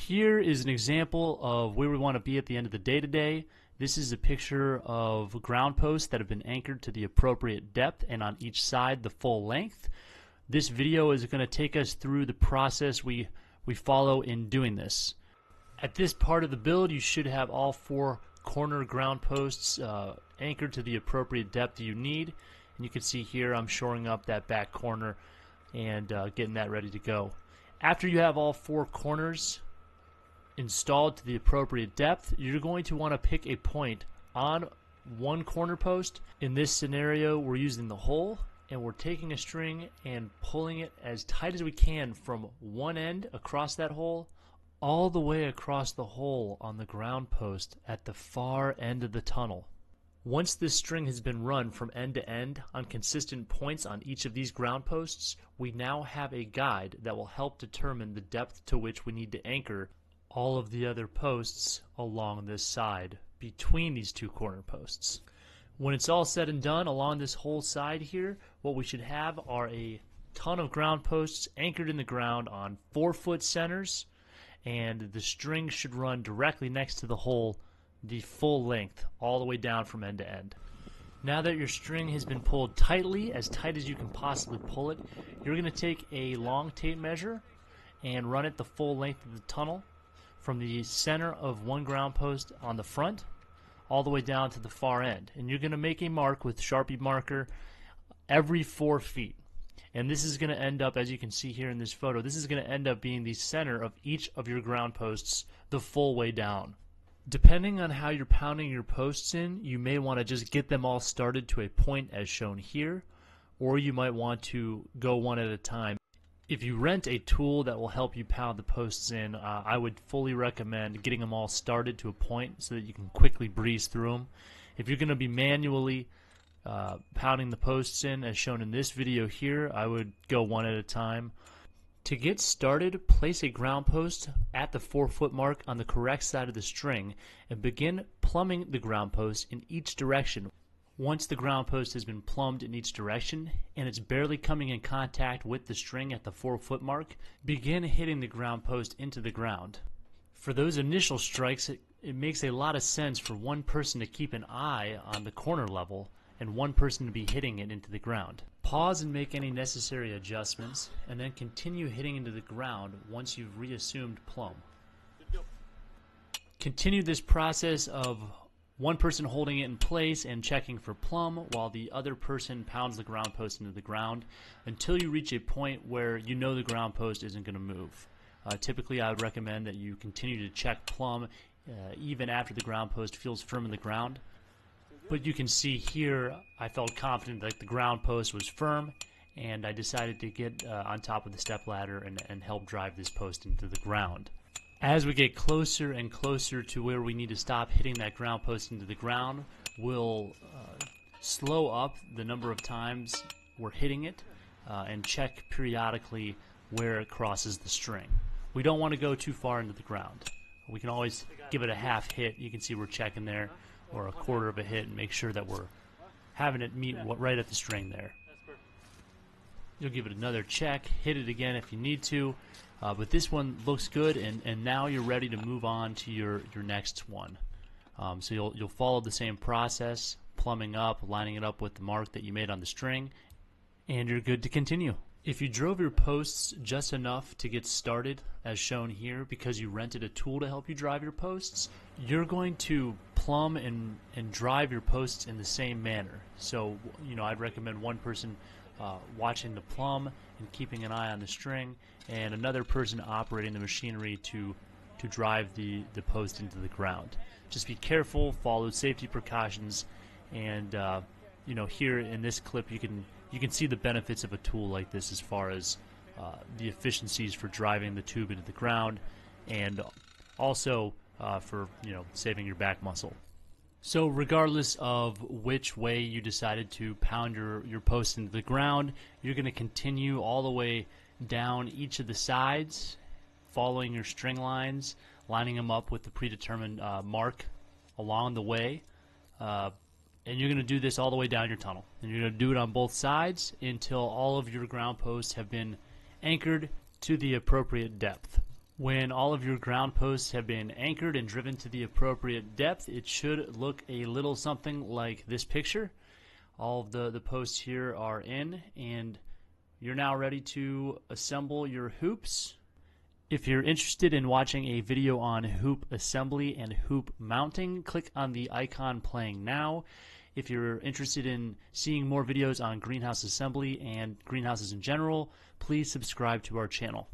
Here is an example of where we want to be at the end of the day today. This is a picture of ground posts that have been anchored to the appropriate depth and on each side the full length. This video is going to take us through the process we follow in doing this. At this part of the build, you should have all 4 corner ground posts anchored to the appropriate depth you need. And you can see here I'm shoring up that back corner and getting that ready to go. After you have all 4 corners installed to the appropriate depth, you're going to want to pick a point on one corner post. In this scenario, we're using the hole, and we're taking a string and pulling it as tight as we can from one end across that hole all the way across the hole on the ground post at the far end of the tunnel. Once this string has been run from end to end on consistent points on each of these ground posts, we now have a guide that will help determine the depth to which we need to anchor all of the other posts along this side between these 2 corner posts. When it's all said and done along this whole side here, what we should have are a ton of ground posts anchored in the ground on 4-foot centers, and the string should run directly next to the hole the full length all the way down from end to end. Now that your string has been pulled tightly, as tight as you can possibly pull it, you're going to take a long tape measure and run it the full length of the tunnel from the center of one ground post on the front all the way down to the far end. And you're going to make a mark with Sharpie marker every 4 feet. And this is going to end up, as you can see here in this photo, this is going to end up being the center of each of your ground posts the full way down. Depending on how you're pounding your posts in, you may want to just get them all started to a point as shown here, or you might want to go one at a time. If you rent a tool that will help you pound the posts in, I would fully recommend getting them all started to a point so that you can quickly breeze through them. If you're going to be manually pounding the posts in, as shown in this video here, I would go one at a time. To get started, place a ground post at the 4-foot mark on the correct side of the string and begin plumbing the ground post in each direction. Once the ground post has been plumbed in each direction and it's barely coming in contact with the string at the 4-foot mark, begin hitting the ground post into the ground. For those initial strikes, it makes a lot of sense for one person to keep an eye on the corner level and one person to be hitting it into the ground. Pause and make any necessary adjustments, and then continue hitting into the ground once you've reassumed plumb. Continue this process of one person holding it in place and checking for plumb while the other person pounds the ground post into the ground until you reach a point where you know the ground post isn't going to move. Typically, I would recommend that you continue to check plumb even after the ground post feels firm in the ground. But you can see here I felt confident that the ground post was firm, and I decided to get on top of the stepladder and help drive this post into the ground. As we get closer and closer to where we need to stop hitting that ground post into the ground, we'll slow up the number of times we're hitting it and check periodically where it crosses the string. We don't want to go too far into the ground. We can always give it a half hit. You can see we're checking there, or a quarter of a hit, and make sure that we're having it meet right at the string there. You'll give it another check, hit it again if you need to, but this one looks good, and now you're ready to move on to your next one. So you'll follow the same process, plumbing up, lining it up with the mark that you made on the string, and you're good to continue. If you drove your posts just enough to get started, as shown here, because you rented a tool to help you drive your posts, you're going to plumb and drive your posts in the same manner. So, I'd recommend one person watching the plumb and keeping an eye on the string, and another person operating the machinery to drive the post into the ground. Just be careful, follow safety precautions, and here in this clip you can see the benefits of a tool like this as far as the efficiencies for driving the tube into the ground, and also for saving your back muscle. So regardless of which way you decided to pound your post into the ground, you're going to continue all the way down each of the sides, following your string lines, lining them up with the predetermined mark along the way, and you're going to do this all the way down your tunnel. And you're going to do it on both sides until all of your ground posts have been anchored to the appropriate depth. When all of your ground posts have been anchored and driven to the appropriate depth, it should look a little something like this picture. All of the posts here are in, and you're now ready to assemble your hoops. If you're interested in watching a video on hoop assembly and hoop mounting, click on the icon playing now. If you're interested in seeing more videos on greenhouse assembly and greenhouses in general, please subscribe to our channel.